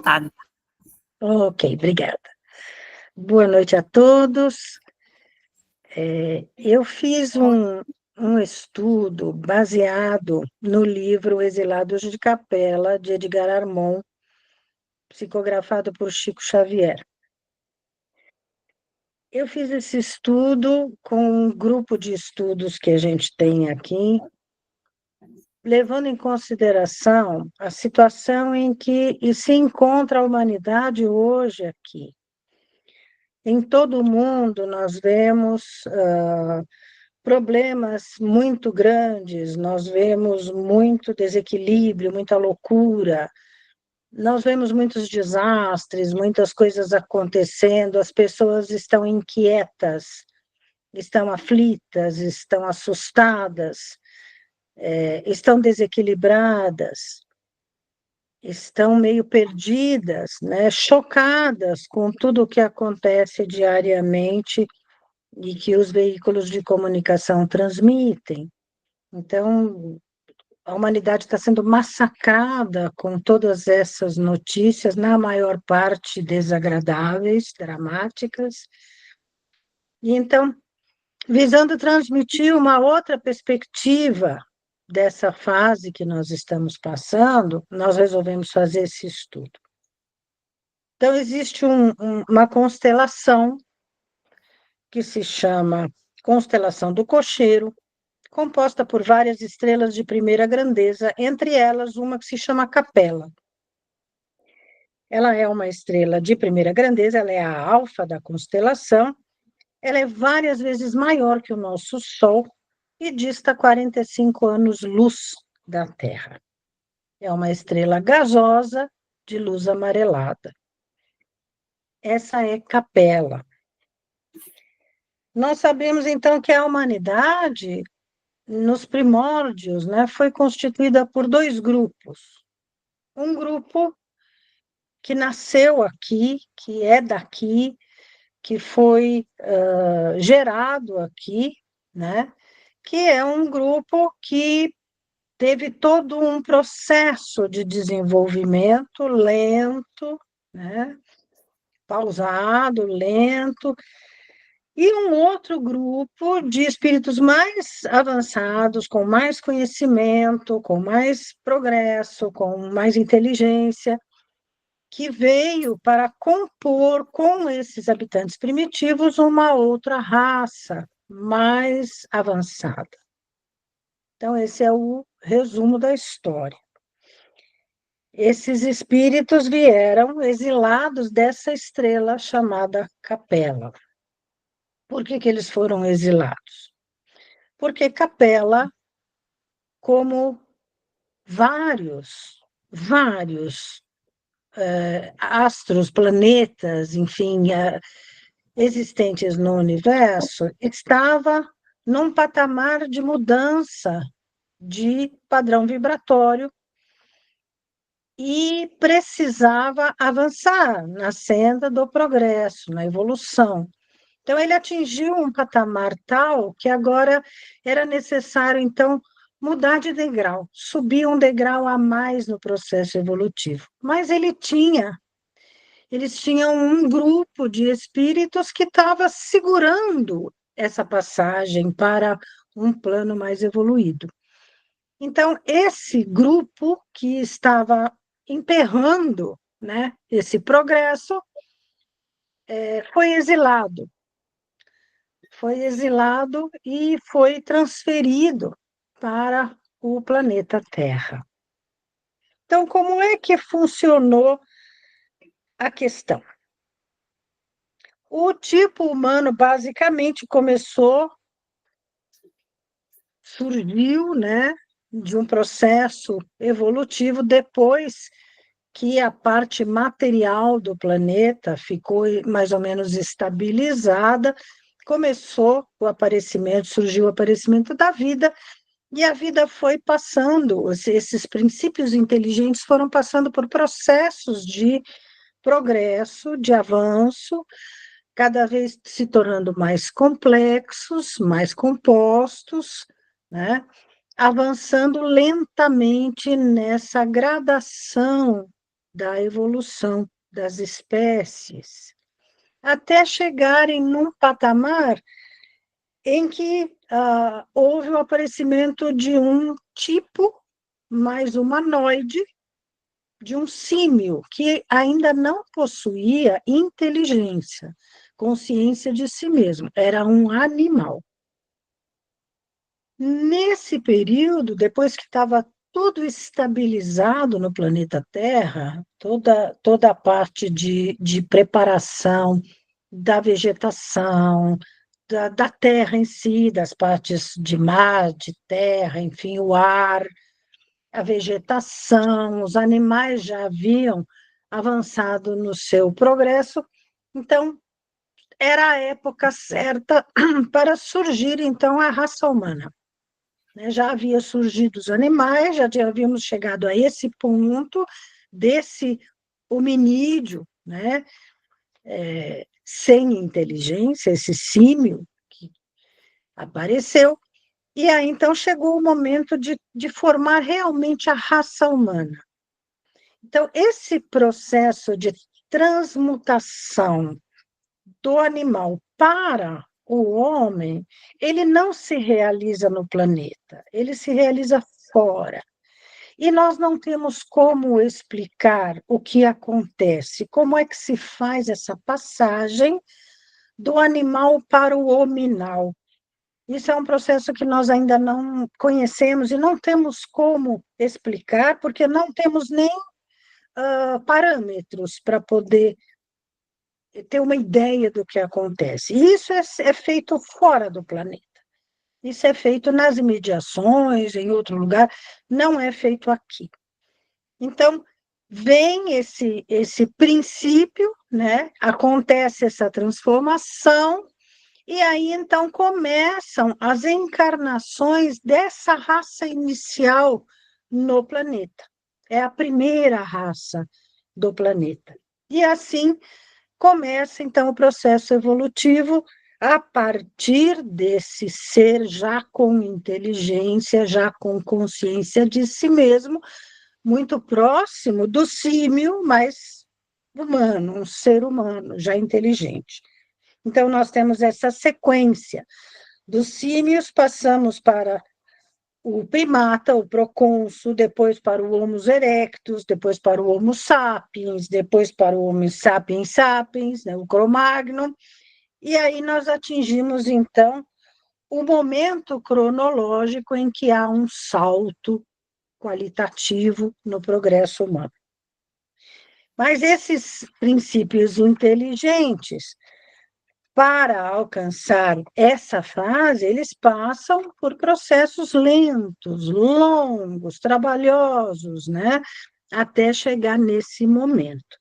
vontade. Ok, obrigada. Boa noite a todos. Eu fiz um estudo baseado no livro Exilados de Capela, de Edgar Armond, psicografado por Chico Xavier. Eu fiz esse estudo com um grupo de estudos que a gente tem aqui, levando em consideração a situação em que se encontra a humanidade hoje aqui. Em todo o mundo, nós vemos problemas muito grandes, nós vemos muito desequilíbrio, muita loucura, nós vemos muitos desastres, muitas coisas acontecendo, as pessoas estão inquietas, estão aflitas, estão assustadas, estão desequilibradas, estão meio perdidas, né? Chocadas com tudo o que acontece diariamente e que os veículos de comunicação transmitem. Então, a humanidade está sendo massacrada com todas essas notícias, na maior parte desagradáveis, dramáticas. E então, visando transmitir uma outra perspectiva dessa fase que nós estamos passando, nós resolvemos fazer esse estudo. Então, existe uma constelação que se chama Constelação do Cocheiro, composta por várias estrelas de primeira grandeza, entre elas uma que se chama Capela. Ela é uma estrela de primeira grandeza, ela é a alfa da constelação, ela é várias vezes maior que o nosso Sol e dista 45 anos-luz da Terra. É uma estrela gasosa de luz amarelada. Essa é Capela. Nós sabemos, então, que a humanidade, nos primórdios, né, foi constituída por dois grupos. Um grupo que nasceu aqui, que é daqui, que foi gerado aqui, né, que é um grupo que teve todo um processo de desenvolvimento lento, né, pausado, lento, e um outro grupo de espíritos mais avançados, com mais conhecimento, com mais progresso, com mais inteligência, que veio para compor com esses habitantes primitivos uma outra raça mais avançada. Então, esse é o resumo da história. Esses espíritos vieram exilados dessa estrela chamada Capela. Por que eles foram exilados? Porque Capela, como vários astros, planetas, enfim, existentes no universo, estava num patamar de mudança de padrão vibratório e precisava avançar na senda do progresso, na evolução. Então, ele atingiu um patamar tal que agora era necessário, então, mudar de degrau, subir um degrau a mais no processo evolutivo. Mas eles tinham um grupo de espíritos que estava segurando essa passagem para um plano mais evoluído. Então, esse grupo que estava emperrando, né, esse progresso, foi exilado. Foi exilado e foi transferido para o planeta Terra. Então, como é que funcionou a questão? O tipo humano basicamente surgiu, né, de um processo evolutivo depois que a parte material do planeta ficou mais ou menos estabilizada, surgiu o aparecimento da vida, e a vida foi passando, esses princípios inteligentes foram passando por processos de progresso, de avanço, cada vez se tornando mais complexos, mais compostos, né? Avançando lentamente nessa gradação da evolução das espécies, até chegarem num patamar em que houve o aparecimento de um tipo mais humanoide, de um símio, que ainda não possuía inteligência, consciência de si mesmo, era um animal. Nesse período, depois que estava tudo estabilizado no planeta Terra, toda a parte de preparação da vegetação, da terra em si, das partes de mar, de terra, enfim, o ar, a vegetação, os animais já haviam avançado no seu progresso, então era a época certa para surgir, então, a raça humana. Já havia surgido os animais, já havíamos chegado a esse ponto desse hominídeo, né? Sem inteligência, esse símio que apareceu, e aí então chegou o momento de formar realmente a raça humana. Então, esse processo de transmutação do animal para o homem, ele não se realiza no planeta, ele se realiza fora. E nós não temos como explicar o que acontece, como é que se faz essa passagem do animal para o hominal. Isso é um processo que nós ainda não conhecemos e não temos como explicar, porque não temos nem parâmetros para poder ter uma ideia do que acontece. E isso é feito fora do planeta. Isso é feito nas imediações, em outro lugar, não é feito aqui. Então, vem esse princípio, né? Acontece essa transformação, e aí então começam as encarnações dessa raça inicial no planeta. É a primeira raça do planeta. E assim começa então o processo evolutivo a partir desse ser já com inteligência, já com consciência de si mesmo, muito próximo do símio, mas humano, um ser humano já inteligente. Então, nós temos essa sequência. Dos símios, passamos para o primata, o procônsul, depois para o Homo erectus, depois para o Homo sapiens, depois para o Homo sapiens sapiens, né, o Cro-Magnon, e aí nós atingimos, então, o momento cronológico em que há um salto qualitativo no progresso humano. Mas esses princípios inteligentes, para alcançar essa fase, eles passam por processos lentos, longos, trabalhosos, né? Até chegar nesse momento.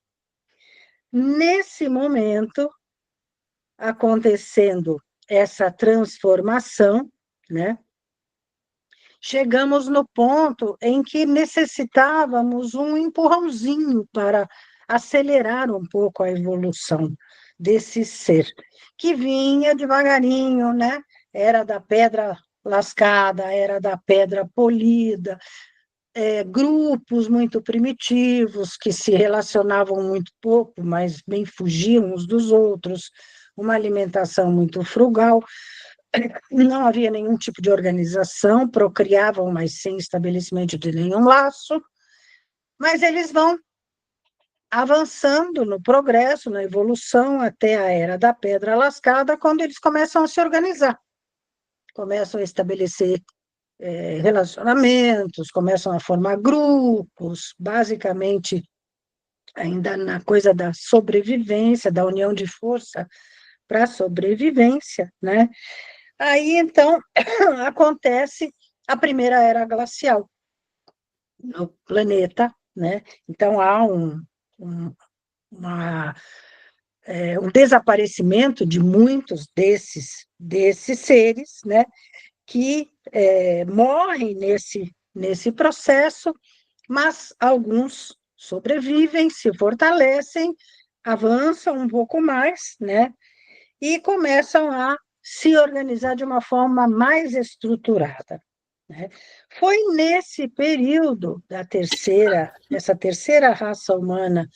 Nesse momento, acontecendo essa transformação, né? Chegamos no ponto em que necessitávamos um empurrãozinho para acelerar um pouco a evolução desse ser, que vinha devagarinho, né? Era da pedra lascada, era da pedra polida, grupos muito primitivos que se relacionavam muito pouco, mas bem fugiam uns dos outros, uma alimentação muito frugal, não havia nenhum tipo de organização, procriavam, mas sem estabelecimento de nenhum laço, mas eles vão avançando no progresso, na evolução, até a Era da Pedra Lascada, quando eles começam a se organizar, começam a estabelecer relacionamentos, começam a formar grupos, basicamente ainda na coisa da sobrevivência, da união de força para a sobrevivência, né? Aí, então, acontece a primeira era glacial no planeta, né? Então, há um, uma, um desaparecimento de muitos desses seres, né? Que morrem nesse processo, mas alguns sobrevivem, se fortalecem, avançam um pouco mais, né? E começam a se organizar de uma forma mais estruturada. né? Foi nesse período dessa terceira raça humana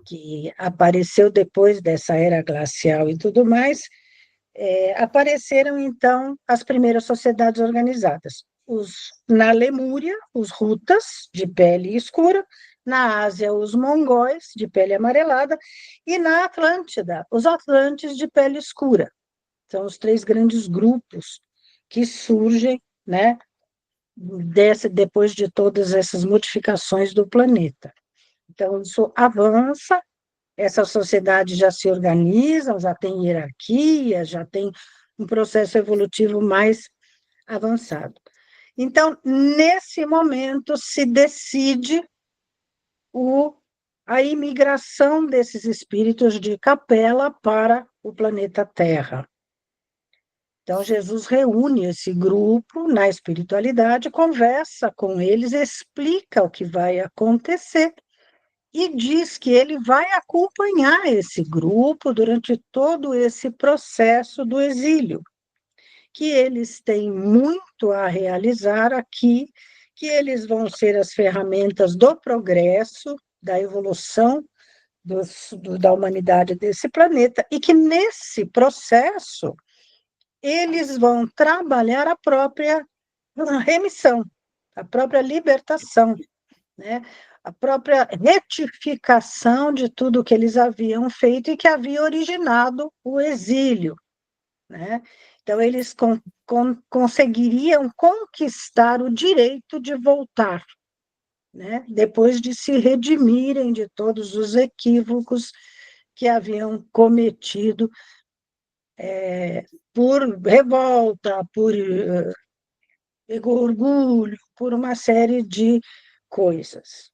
que apareceu depois dessa era glacial e tudo mais, apareceram, então, as primeiras sociedades organizadas. Na Lemúria, os Hutas, de pele escura, na Ásia, os mongóis, de pele amarelada, e na Atlântida, os atlantes, de pele escura. São os três grandes grupos que surgem, né, depois de todas essas modificações do planeta. Então, isso avança, essa sociedade já se organiza, já tem hierarquia, já tem um processo evolutivo mais avançado. Então, nesse momento, se decide a imigração desses espíritos de Capela para o planeta Terra. Então, Jesus reúne esse grupo na espiritualidade, conversa com eles, explica o que vai acontecer e diz que ele vai acompanhar esse grupo durante todo esse processo do exílio, que eles têm muito a realizar aqui, que eles vão ser as ferramentas do progresso, da evolução da humanidade desse planeta, e que nesse processo eles vão trabalhar a própria remissão, a própria libertação, né? A própria retificação de tudo que eles haviam feito e que havia originado o exílio, né? Então, eles conseguiriam conquistar o direito de voltar, né? Depois de se redimirem de todos os equívocos que haviam cometido por revolta, por orgulho, por uma série de coisas.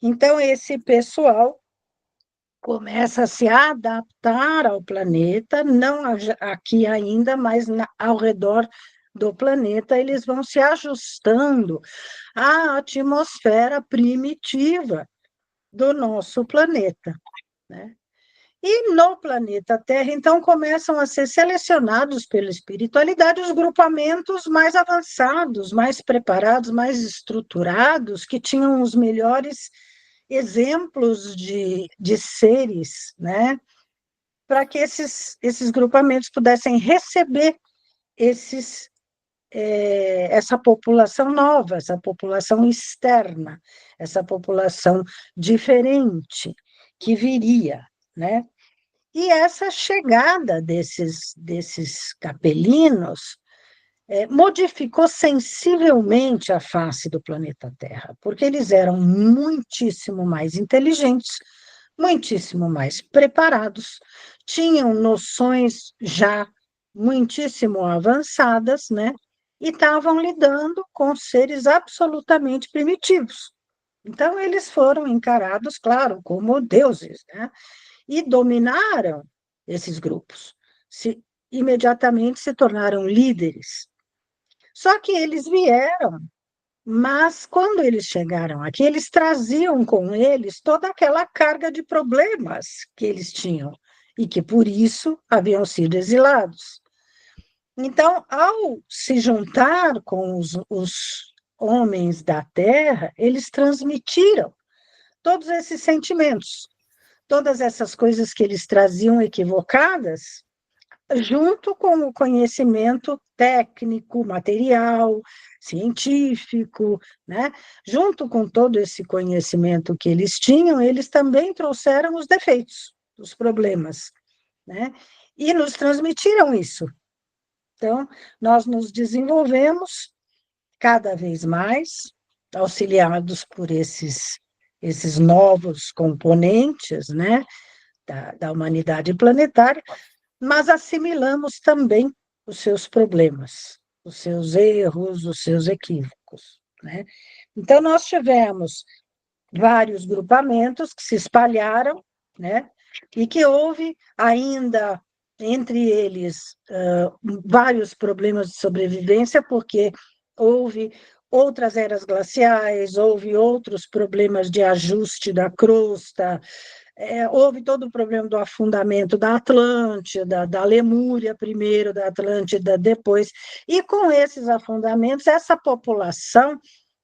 Então, esse pessoal começa a se adaptar ao planeta, não aqui ainda, mas ao redor do planeta, eles vão se ajustando à atmosfera primitiva do nosso planeta, né? E no planeta Terra, então, começam a ser selecionados pela espiritualidade os grupamentos mais avançados, mais preparados, mais estruturados, que tinham os melhores exemplos de seres, né? Para que esses grupamentos pudessem receber essa população nova, essa população externa, essa população diferente que viria, né? E essa chegada desses capelinos modificou sensivelmente a face do planeta Terra, porque eles eram muitíssimo mais inteligentes, muitíssimo mais preparados, tinham noções já muitíssimo avançadas, né? E estavam lidando com seres absolutamente primitivos. Então, eles foram encarados, claro, como deuses, né? E dominaram esses grupos. Imediatamente se tornaram líderes. Só que eles vieram, mas quando eles chegaram aqui, eles traziam com eles toda aquela carga de problemas que eles tinham e que por isso haviam sido exilados. Então, ao se juntar com os homens da terra, eles transmitiram todos esses sentimentos, todas essas coisas que eles traziam equivocadas, junto com o conhecimento técnico, material, científico, né? Junto com todo esse conhecimento que eles tinham, eles também trouxeram os defeitos, os problemas, né? E nos transmitiram isso. Então, nós nos desenvolvemos cada vez mais, auxiliados por esses novos componentes, né, da humanidade planetária, mas assimilamos também os seus problemas, os seus erros, os seus equívocos, né? Então, nós tivemos vários grupamentos que se espalharam, né? E que houve ainda entre eles vários problemas de sobrevivência, porque houve outras eras glaciais, houve outros problemas de ajuste da crosta, houve todo o problema do afundamento da Atlântida, da Lemúria primeiro, da Atlântida depois, e com esses afundamentos, essa população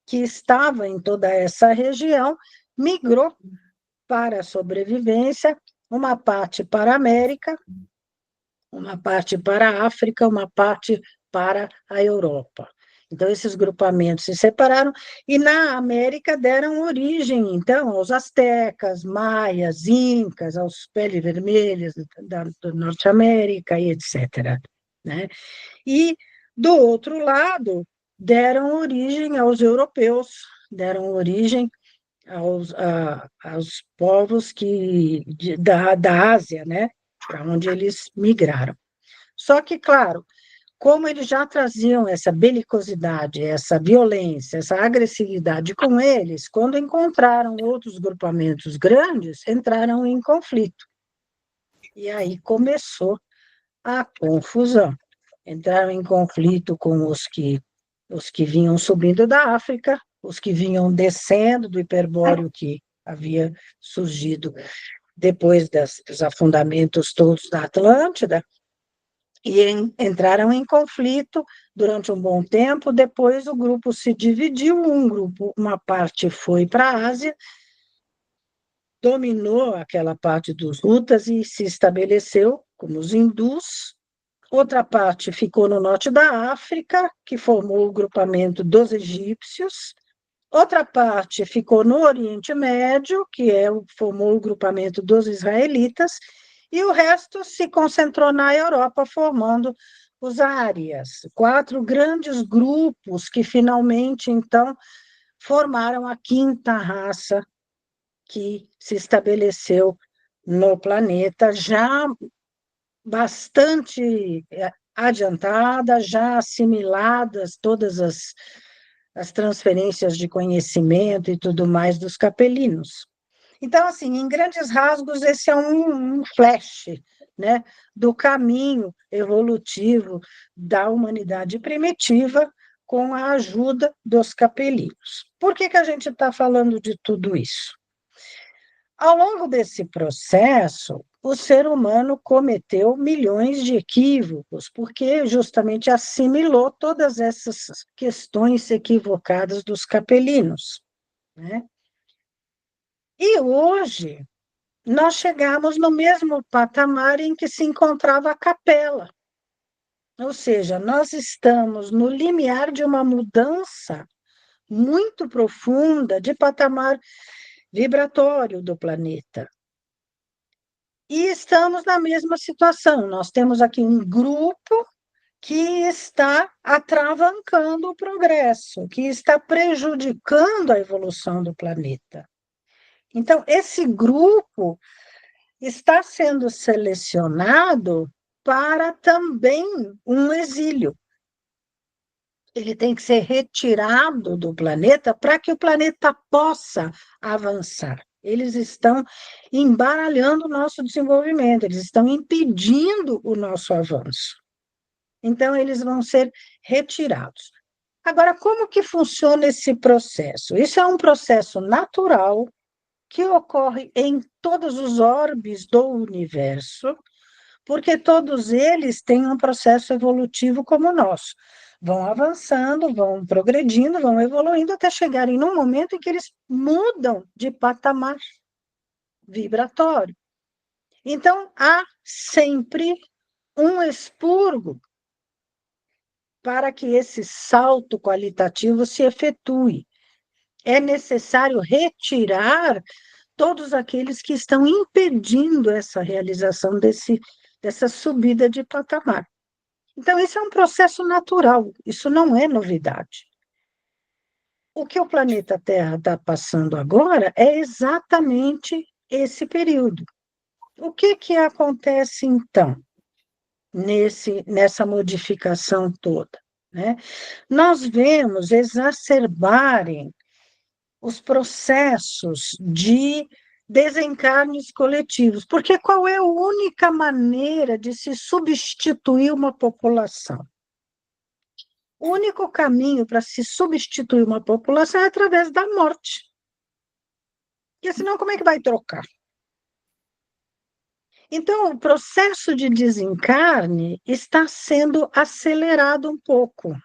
que estava em toda essa região migrou para a sobrevivência, uma parte para a América, uma parte para a África, uma parte para a Europa. Então, esses grupamentos se separaram e na América deram origem, então, aos astecas, maias, incas, aos peles vermelhas da Norte América e etc. Né? E, do outro lado, deram origem aos europeus, deram origem aos povos da Ásia, né? Para onde eles migraram. Só que, claro, como eles já traziam essa belicosidade, essa violência, essa agressividade com eles, quando encontraram outros grupamentos grandes, entraram em conflito. E aí começou a confusão. Entraram em conflito com os que vinham subindo da África, os que vinham descendo do hiperbóreo que havia surgido depois dos afundamentos todos da Atlântida, e entraram em conflito durante um bom tempo. Depois o grupo se dividiu, uma parte foi para a Ásia, dominou aquela parte dos Hutas e se estabeleceu como os hindus. Outra parte ficou no norte da África, que formou o grupamento dos egípcios. Outra parte ficou no Oriente Médio, formou o grupamento dos israelitas, e o resto se concentrou na Europa, formando os árias, 4 grandes grupos que finalmente, então, formaram a quinta raça que se estabeleceu no planeta, já bastante adiantada, já assimiladas todas as transferências de conhecimento e tudo mais dos capelinos. Então, assim, em grandes rasgos, esse é um flash, né, do caminho evolutivo da humanidade primitiva com a ajuda dos capelinos. Por que a gente está falando de tudo isso? Ao longo desse processo, o ser humano cometeu milhões de equívocos, porque justamente assimilou todas essas questões equivocadas dos capelinos, né? E hoje nós chegamos no mesmo patamar em que se encontrava a capela. Ou seja, nós estamos no limiar de uma mudança muito profunda de patamar vibratório do planeta. E estamos na mesma situação. Nós temos aqui um grupo que está atravancando o progresso, que está prejudicando a evolução do planeta. Então, esse grupo está sendo selecionado para também um exílio. Ele tem que ser retirado do planeta para que o planeta possa avançar. Eles estão embaralhando o nosso desenvolvimento, eles estão impedindo o nosso avanço. Então, eles vão ser retirados. Agora, como que funciona esse processo? Isso é um processo natural que ocorre em todos os orbes do universo, porque todos eles têm um processo evolutivo como o nosso. Vão avançando, vão progredindo, vão evoluindo até chegarem num momento em que eles mudam de patamar vibratório. Então, há sempre um expurgo para que esse salto qualitativo se efetue. É necessário retirar todos aqueles que estão impedindo essa realização dessa subida de patamar. Então, isso é um processo natural, isso não é novidade. O que o planeta Terra está passando agora é exatamente esse período. O que acontece, então, nessa modificação toda? Né? Nós vemos exacerbarem os processos de desencarnes coletivos, porque qual é a única maneira de se substituir uma população? O único caminho para se substituir uma população é através da morte. Porque senão, como é que vai trocar? Então, o processo de desencarne está sendo acelerado um pouco.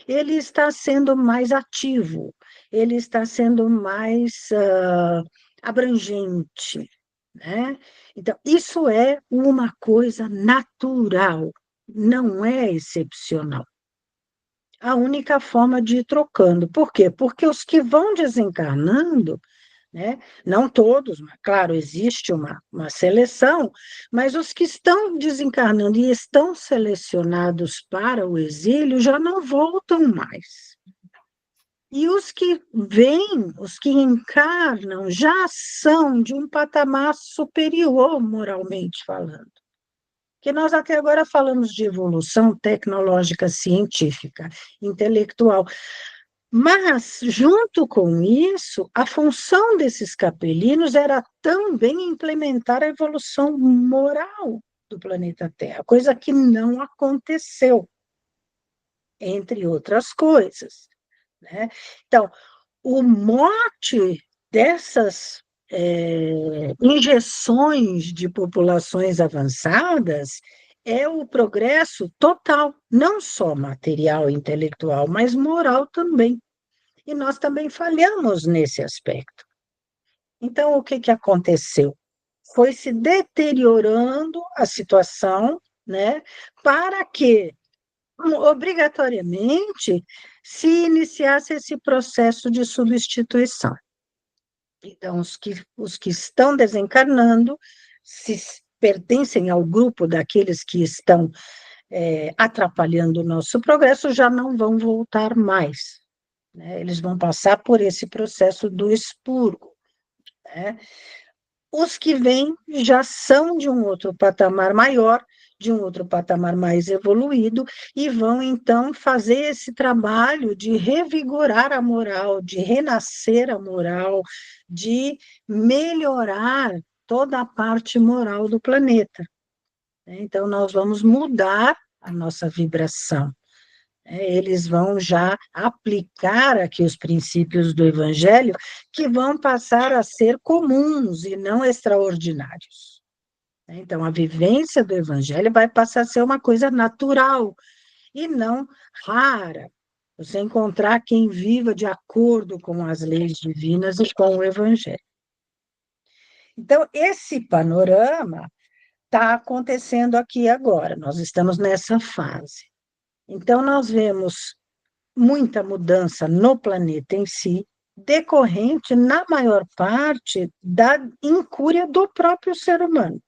Ele está sendo mais ativo, ele está sendo mais abrangente, né? Então, isso é uma coisa natural, não é excepcional. A única forma de ir trocando. Por quê? Porque os que vão desencarnando, né? Não todos, mas, claro, existe uma seleção, mas os que estão desencarnando e estão selecionados para o exílio já não voltam mais. E os que vêm, os que encarnam, já são de um patamar superior, moralmente falando. Que nós até agora falamos de evolução tecnológica, científica, intelectual, mas, junto com isso, a função desses capelinos era também implementar a evolução moral do planeta Terra, coisa que não aconteceu, entre outras coisas, né? Então, o mote dessas injeções de populações avançadas é o progresso total, não só material e intelectual, mas moral também. E nós também falhamos nesse aspecto. Então, o que, que aconteceu? Foi se deteriorando a situação, né, para que, obrigatoriamente, se iniciasse esse processo de substituição. Então, os que estão desencarnando, se pertencem ao grupo daqueles que estão atrapalhando o nosso progresso, já não vão voltar mais, né? Eles vão passar por esse processo do expurgo, né? Os que vêm já são de um outro patamar maior, de um outro patamar mais evoluído, e vão, então, fazer esse trabalho de revigorar a moral, de renascer a moral, de melhorar toda a parte moral do planeta. Então, nós vamos mudar a nossa vibração. Eles vão já aplicar aqui os princípios do Evangelho, que vão passar a ser comuns e não extraordinários. Então, a vivência do Evangelho vai passar a ser uma coisa natural e não rara. Você encontrar quem viva de acordo com as leis divinas e com o Evangelho. Então, esse panorama está acontecendo aqui agora, nós estamos nessa fase. Então, nós vemos muita mudança no planeta em si, decorrente, na maior parte, da incúria do próprio ser humano.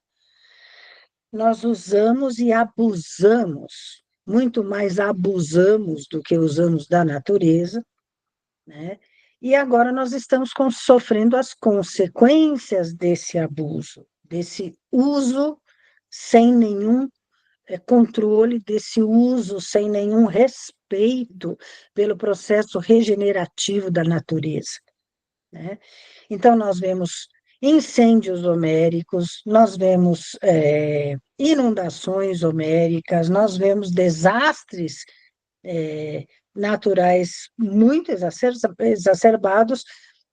Nós usamos e abusamos, muito mais abusamos do que usamos da natureza, né? E agora nós estamos sofrendo as consequências desse abuso, desse uso sem nenhum controle, desse uso sem nenhum respeito pelo processo regenerativo da natureza, né? Então, nós vemos incêndios homéricos, nós vemos inundações homéricas, nós vemos desastres naturais muito exacerbados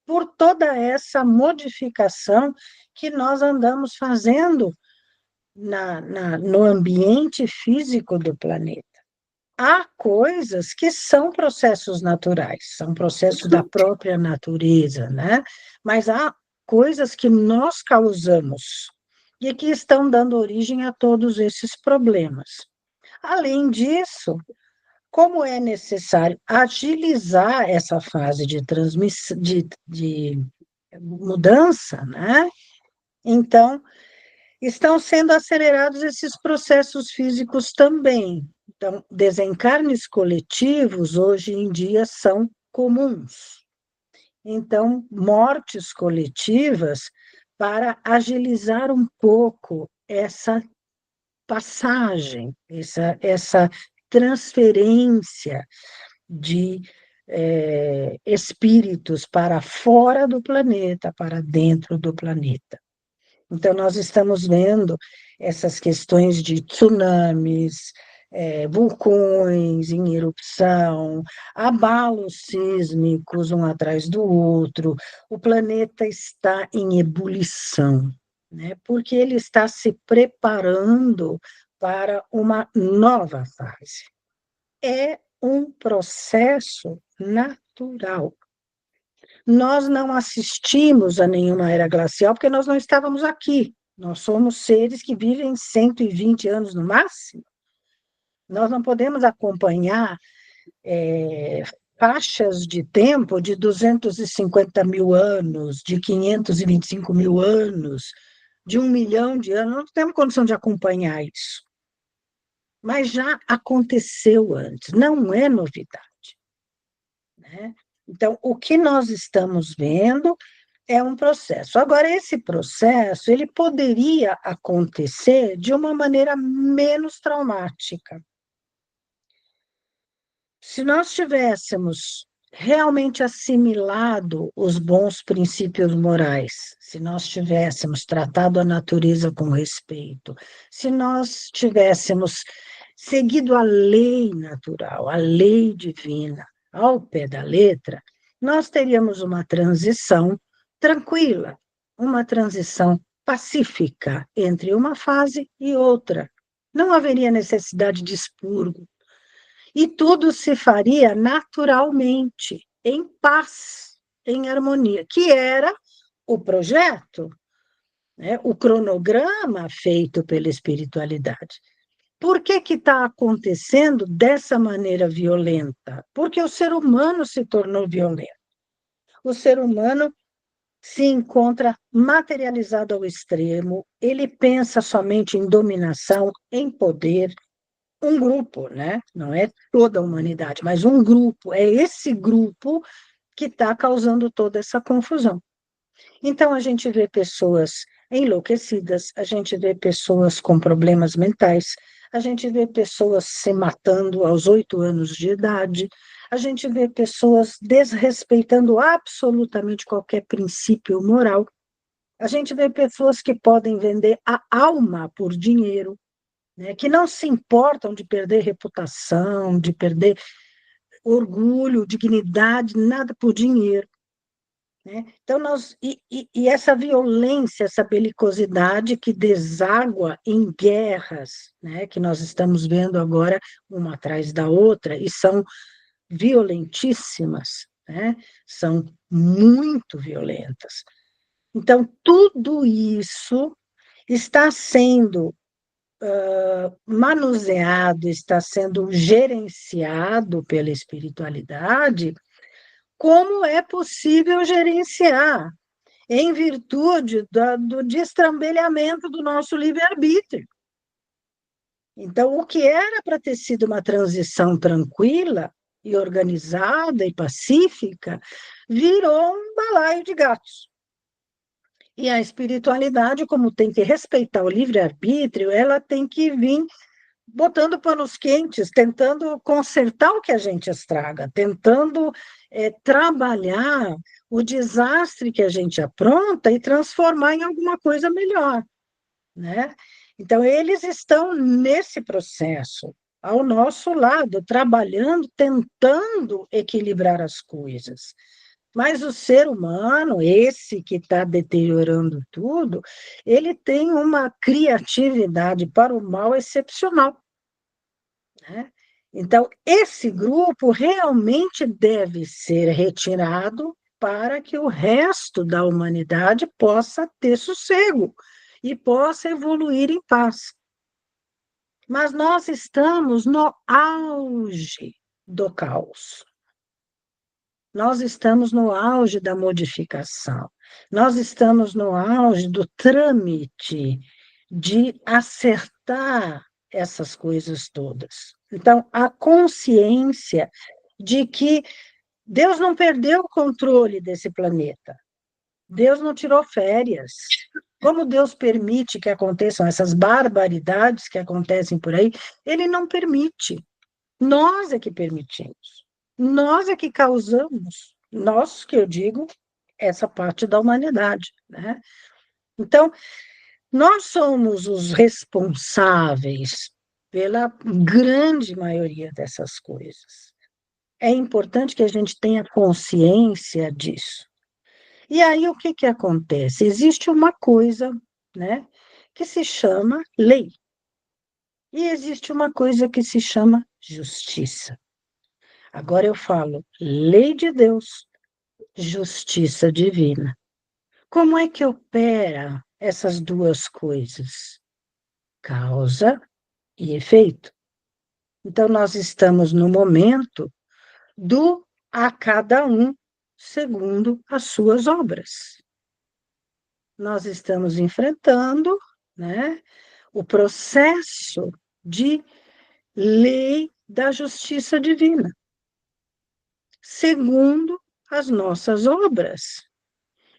por toda essa modificação que nós andamos fazendo no ambiente físico do planeta. Há coisas que são processos naturais, são processos da própria natureza, né? Mas há coisas que nós causamos e que estão dando origem a todos esses problemas. Além disso, como é necessário agilizar essa fase de transmissão, de mudança, né? Então, estão sendo acelerados esses processos físicos também. Então, desencarnes coletivos, hoje em dia, são comuns. Então, mortes coletivas, para agilizar um pouco essa passagem, essa transferência de espíritos para fora do planeta, para dentro do planeta. Então, nós estamos vendo essas questões de tsunamis, vulcões em erupção, abalos sísmicos um atrás do outro, o planeta está em ebulição, né? Porque ele está se preparando para uma nova fase. É um processo natural. Nós não assistimos a nenhuma era glacial porque nós não estávamos aqui. Nós somos seres que vivem 120 anos no máximo. Nós não podemos acompanhar faixas de tempo de 250 mil anos, de 525 mil anos, de 1 milhão de anos. Não temos condição de acompanhar isso. Mas já aconteceu antes, não é novidade, né? Então, o que nós estamos vendo é um processo. Agora, esse processo, ele poderia acontecer de uma maneira menos traumática. Se nós tivéssemos realmente assimilado os bons princípios morais, se nós tivéssemos tratado a natureza com respeito, se nós tivéssemos seguido a lei natural, a lei divina, ao pé da letra, nós teríamos uma transição tranquila, uma transição pacífica entre uma fase e outra. Não haveria necessidade de expurgo. E tudo se faria naturalmente, em paz, em harmonia, que era o projeto, né? O cronograma feito pela espiritualidade. Por que está acontecendo dessa maneira violenta? Porque o ser humano se tornou violento. O ser humano se encontra materializado ao extremo, ele pensa somente em dominação, em poder, um grupo, né? Não é toda a humanidade, mas um grupo, é esse grupo que está causando toda essa confusão. Então, a gente vê pessoas enlouquecidas, a gente vê pessoas com problemas mentais, a gente vê pessoas se matando aos 8 anos de idade, a gente vê pessoas desrespeitando absolutamente qualquer princípio moral, a gente vê pessoas que podem vender a alma por dinheiro, né, que não se importam de perder reputação, de perder orgulho, dignidade, nada por dinheiro. Né? Então, e essa violência, essa belicosidade que deságua em guerras, né, que nós estamos vendo agora uma atrás da outra, e são violentíssimas, né? São muito violentas. Então, tudo isso está sendo manuseado, está sendo gerenciado pela espiritualidade, como é possível gerenciar, em virtude do destrambelhamento do nosso livre-arbítrio. Então, o que era para ter sido uma transição tranquila e organizada e pacífica, virou um balaio de gatos. E a espiritualidade, como tem que respeitar o livre-arbítrio, ela tem que vir botando panos quentes, tentando consertar o que a gente estraga, tentando trabalhar o desastre que a gente apronta e transformar em alguma coisa melhor, né? Então, eles estão nesse processo, ao nosso lado, trabalhando, tentando equilibrar as coisas. Mas o ser humano, esse que está deteriorando tudo, ele tem uma criatividade para o mal excepcional, né? Então, esse grupo realmente deve ser retirado para que o resto da humanidade possa ter sossego e possa evoluir em paz. Mas nós estamos no auge do caos. Nós estamos no auge da modificação. Nós estamos no auge do trâmite de acertar essas coisas todas. Então, a consciência de que Deus não perdeu o controle desse planeta. Deus não tirou férias. Como Deus permite que aconteçam essas barbaridades que acontecem por aí, ele não permite. Nós é que permitimos. Nós é que causamos. Nós, que eu digo, essa parte da humanidade, né? Então, nós somos os responsáveis pela grande maioria dessas coisas. É importante que a gente tenha consciência disso. E aí o que que acontece? Existe uma coisa, né, que se chama lei. E existe uma coisa que se chama justiça. Agora eu falo lei de Deus, justiça divina. Como é que opera essas duas coisas? Causa e efeito. Então, nós estamos no momento do a cada um segundo as suas obras. Nós estamos enfrentando, né, o processo de lei da justiça divina, segundo as nossas obras.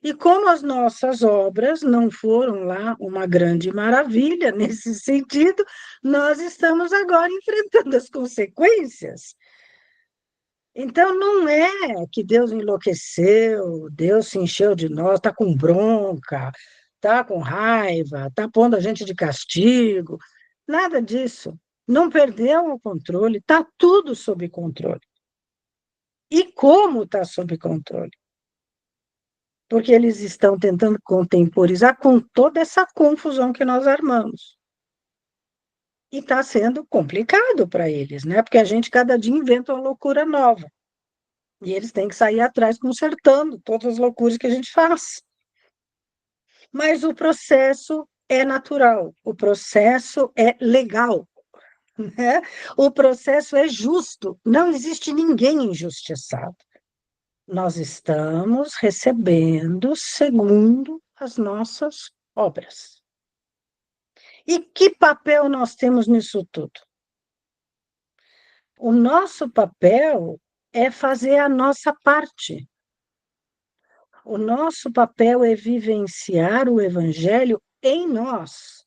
E como as nossas obras não foram lá uma grande maravilha nesse sentido, nós estamos agora enfrentando as consequências. Então, não é que Deus enlouqueceu, Deus se encheu de nós, está com bronca, está com raiva, está pondo a gente de castigo, nada disso. Não perdeu o controle, está tudo sob controle. E como está sob controle? Porque eles estão tentando contemporizar com toda essa confusão que nós armamos. E está sendo complicado para eles, né? Porque a gente cada dia inventa uma loucura nova. E eles têm que sair atrás consertando todas as loucuras que a gente faz. Mas o processo é natural, o processo é legal, né? O processo é justo, não existe ninguém injustiçado. Nós estamos recebendo segundo as nossas obras. E que papel nós temos nisso tudo? O nosso papel é fazer a nossa parte. O nosso papel é vivenciar o Evangelho em nós,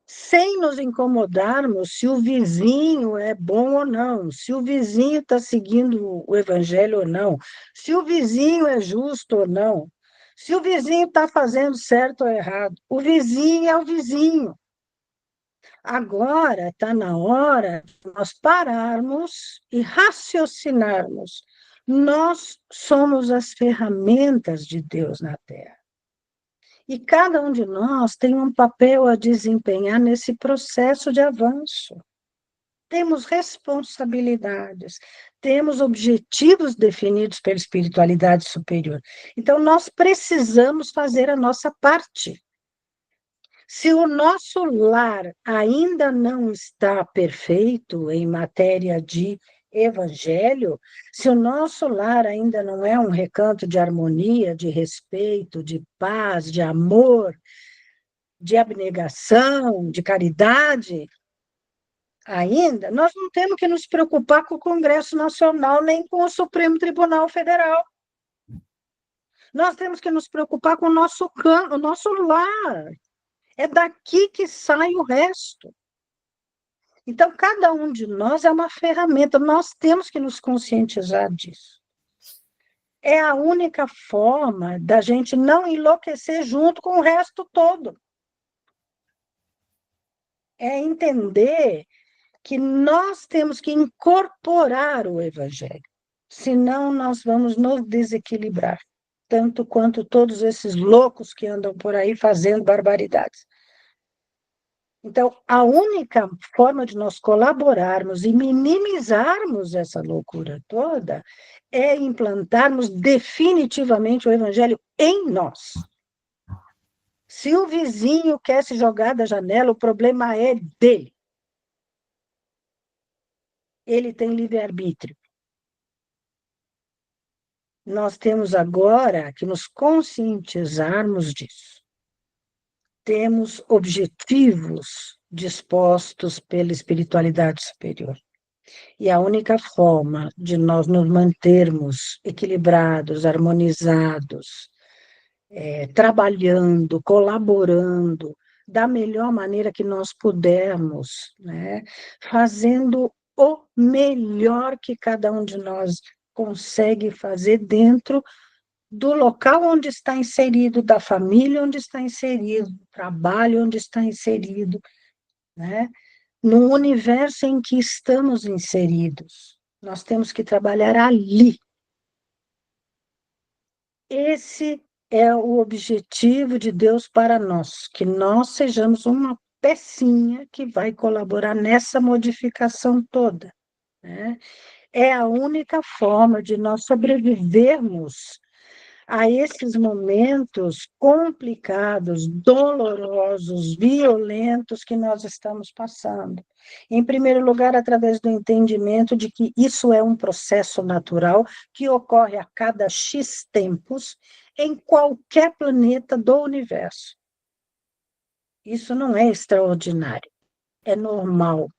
sem nos incomodarmos se o vizinho é bom ou não, se o vizinho está seguindo o Evangelho ou não, se o vizinho é justo ou não, se o vizinho está fazendo certo ou errado. O vizinho é o vizinho. Agora está na hora de nós pararmos e raciocinarmos. Nós somos as ferramentas de Deus na Terra. E cada um de nós tem um papel a desempenhar nesse processo de avanço. Temos responsabilidades, temos objetivos definidos pela espiritualidade superior. Então, nós precisamos fazer a nossa parte. Se o nosso lar ainda não está perfeito em matéria de evangelho, se o nosso lar ainda não é um recanto de harmonia, de respeito, de paz, de amor, de abnegação, de caridade, ainda, nós não temos que nos preocupar com o Congresso Nacional nem com o Supremo Tribunal Federal. Nós temos que nos preocupar com o nosso lar. É daqui que sai o resto. Então, cada um de nós é uma ferramenta, nós temos que nos conscientizar disso. É a única forma da gente não enlouquecer junto com o resto todo. É entender que nós temos que incorporar o Evangelho, senão nós vamos nos desequilibrar, tanto quanto todos esses loucos que andam por aí fazendo barbaridades. Então, a única forma de nós colaborarmos e minimizarmos essa loucura toda é implantarmos definitivamente o Evangelho em nós. Se o vizinho quer se jogar da janela, o problema é dele. Ele tem livre-arbítrio. Nós temos agora que nos conscientizarmos disso. Temos objetivos dispostos pela espiritualidade superior. E a única forma de nós nos mantermos equilibrados, harmonizados, trabalhando, colaborando da melhor maneira que nós pudermos, né? Fazendo o melhor que cada um de nós consegue fazer dentro do local onde está inserido, da família onde está inserido, do trabalho onde está inserido, né? no universo em que estamos inseridos. Nós temos que trabalhar ali. Esse é o objetivo de Deus para nós, que nós sejamos uma pecinha que vai colaborar nessa modificação toda, né? É a única forma de nós sobrevivermos a esses momentos complicados, dolorosos, violentos que nós estamos passando. Em primeiro lugar, através do entendimento de que isso é um processo natural que ocorre a cada X tempos em qualquer planeta do universo. Isso não é extraordinário, é normal.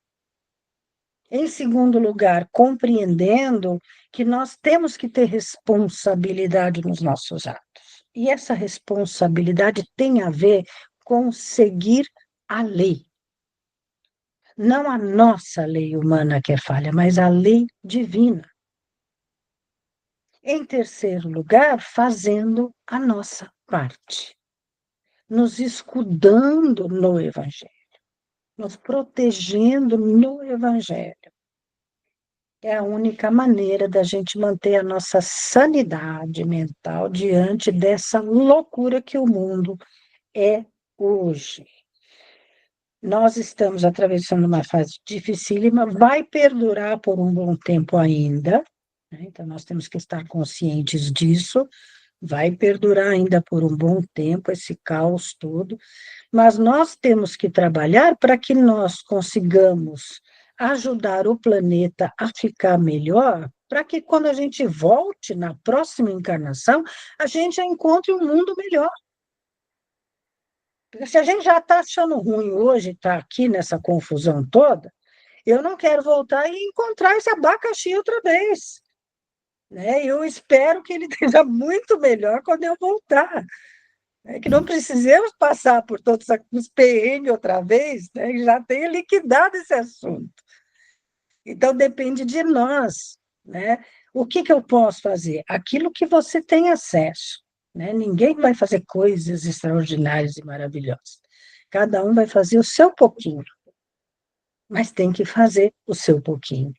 Em segundo lugar, compreendendo que nós temos que ter responsabilidade nos nossos atos. E essa responsabilidade tem a ver com seguir a lei. Não a nossa lei humana que é falha, mas a lei divina. Em terceiro lugar, fazendo a nossa parte, nos escudando no Evangelho, nos protegendo no Evangelho. É a única maneira da gente manter a nossa sanidade mental diante dessa loucura que o mundo é hoje. Nós estamos atravessando uma fase dificílima, vai perdurar por um bom tempo ainda, né? Então nós temos que estar conscientes disso, vai perdurar ainda por um bom tempo esse caos todo, mas nós temos que trabalhar para que nós consigamos ajudar o planeta a ficar melhor, para que quando a gente volte na próxima encarnação, a gente já encontre um mundo melhor. Porque se a gente já está achando ruim hoje, está aqui nessa confusão toda, eu não quero voltar e encontrar esse abacaxi outra vez. Né? Eu espero que ele esteja muito melhor quando eu voltar. É que não precisemos passar por todos os perrengues outra vez, né? Já tenha liquidado esse assunto. Então, depende de nós, né? O que que eu posso fazer? Aquilo que você tem acesso, né? Ninguém vai fazer coisas extraordinárias e maravilhosas. Cada um vai fazer o seu pouquinho, mas tem que fazer o seu pouquinho,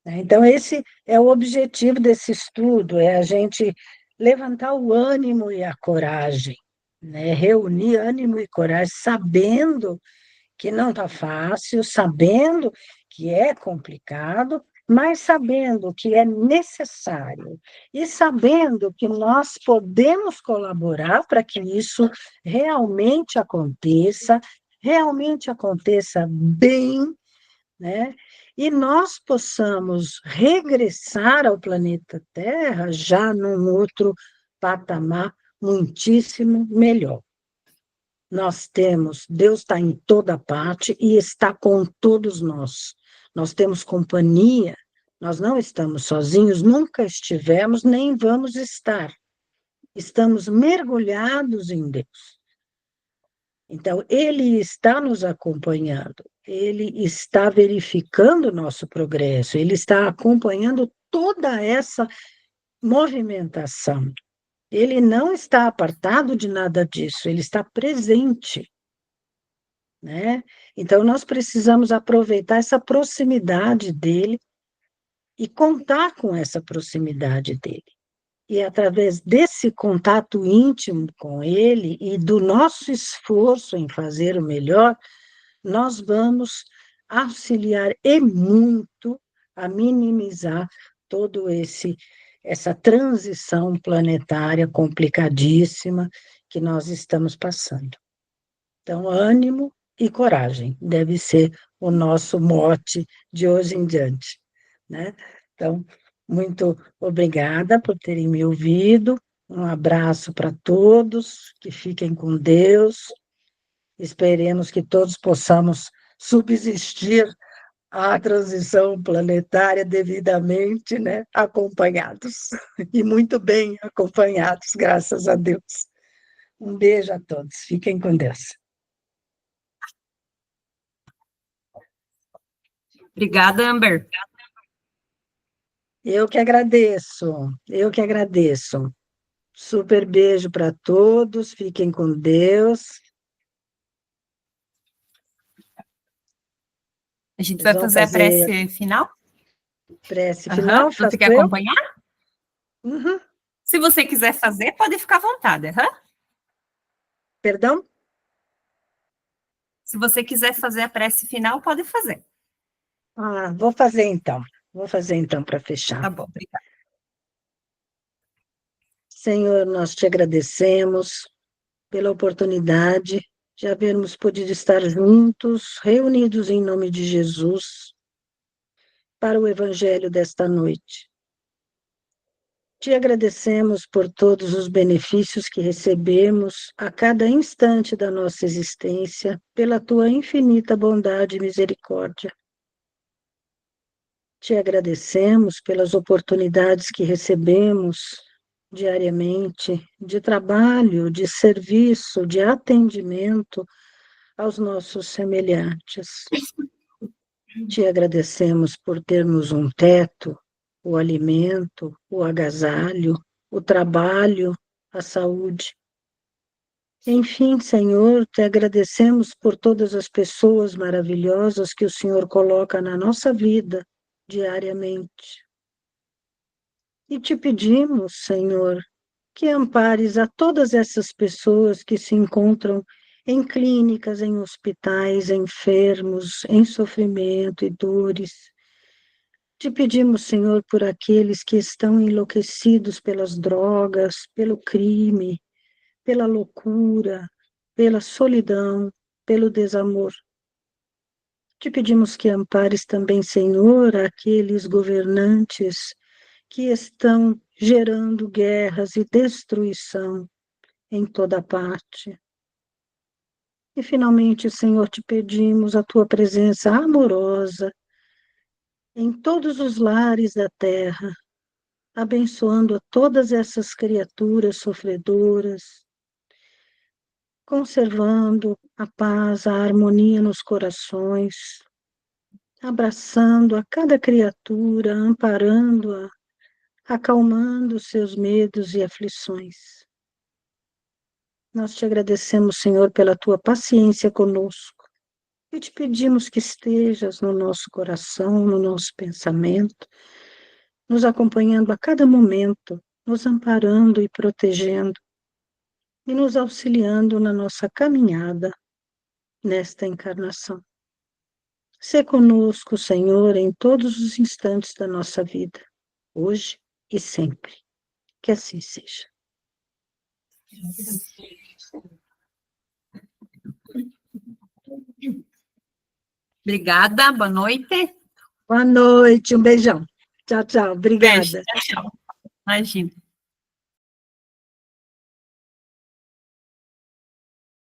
né? Então, esse é o objetivo desse estudo, é a gente levantar o ânimo e a coragem, né? Reunir ânimo e coragem, sabendo que não está fácil, sabendo que é complicado, mas sabendo que é necessário e sabendo que nós podemos colaborar para que isso realmente aconteça bem, né? E nós possamos regressar ao planeta Terra já num outro patamar muitíssimo melhor. Nós temos, Deus está em toda parte e está com todos nós. Nós temos companhia, nós não estamos sozinhos, nunca estivemos, nem vamos estar. Estamos mergulhados em Deus. Então, Ele está nos acompanhando, Ele está verificando o nosso progresso, Ele está acompanhando toda essa movimentação. Ele não está apartado de nada disso, ele está presente, né? Então, nós precisamos aproveitar essa proximidade dele e contar com essa proximidade dele. E através desse contato íntimo com ele e do nosso esforço em fazer o melhor, nós vamos auxiliar e muito a minimizar todo essa transição planetária complicadíssima que nós estamos passando. Então, ânimo e coragem deve ser o nosso mote de hoje em diante, né? Então, muito obrigada por terem me ouvido. Um abraço para todos, que fiquem com Deus. Esperemos que todos possamos subsistir à transição planetária devidamente, né, acompanhados. E muito bem acompanhados, graças a Deus. Um beijo a todos. Fiquem com Deus. Obrigada, Amber. Eu que agradeço, eu que agradeço. Super beijo para todos, fiquem com Deus. A gente Vocês vai vão fazer a fazer prece final? prece Aham. final, Você faço quer eu? acompanhar? Uhum. Se você quiser fazer, pode ficar à vontade. Aham. Perdão? Se você quiser fazer a prece final, pode fazer. Ah, vou fazer então. Vou fazer então para fechar. Tá bom, obrigada. Senhor, nós te agradecemos pela oportunidade de havermos podido estar juntos, reunidos em nome de Jesus, para o Evangelho desta noite. Te agradecemos por todos os benefícios que recebemos a cada instante da nossa existência, pela tua infinita bondade e misericórdia. Te agradecemos pelas oportunidades que recebemos diariamente de trabalho, de serviço, de atendimento aos nossos semelhantes. Te agradecemos por termos um teto, o alimento, o agasalho, o trabalho, a saúde. Enfim, Senhor, te agradecemos por todas as pessoas maravilhosas que o Senhor coloca na nossa vida diariamente. E te pedimos, Senhor, que ampares a todas essas pessoas que se encontram em clínicas, em hospitais, enfermos, em sofrimento e dores. Te pedimos, Senhor, por aqueles que estão enlouquecidos pelas drogas, pelo crime, pela loucura, pela solidão, pelo desamor. Te pedimos que ampares também, Senhor, aqueles governantes que estão gerando guerras e destruição em toda parte. E, finalmente, Senhor, te pedimos a tua presença amorosa em todos os lares da terra, abençoando a todas essas criaturas sofredoras, conservando a paz, a harmonia nos corações, abraçando a cada criatura, amparando-a, acalmando seus medos e aflições. Nós te agradecemos, Senhor, pela tua paciência conosco e te pedimos que estejas no nosso coração, no nosso pensamento, nos acompanhando a cada momento, nos amparando e protegendo e nos auxiliando na nossa caminhada nesta encarnação. Sê conosco, Senhor, em todos os instantes da nossa vida, hoje e sempre. Que assim seja. Obrigada, boa noite. Boa noite, um beijão. Tchau, tchau. Beijo, Obrigada. tchau, tchau. Imagina.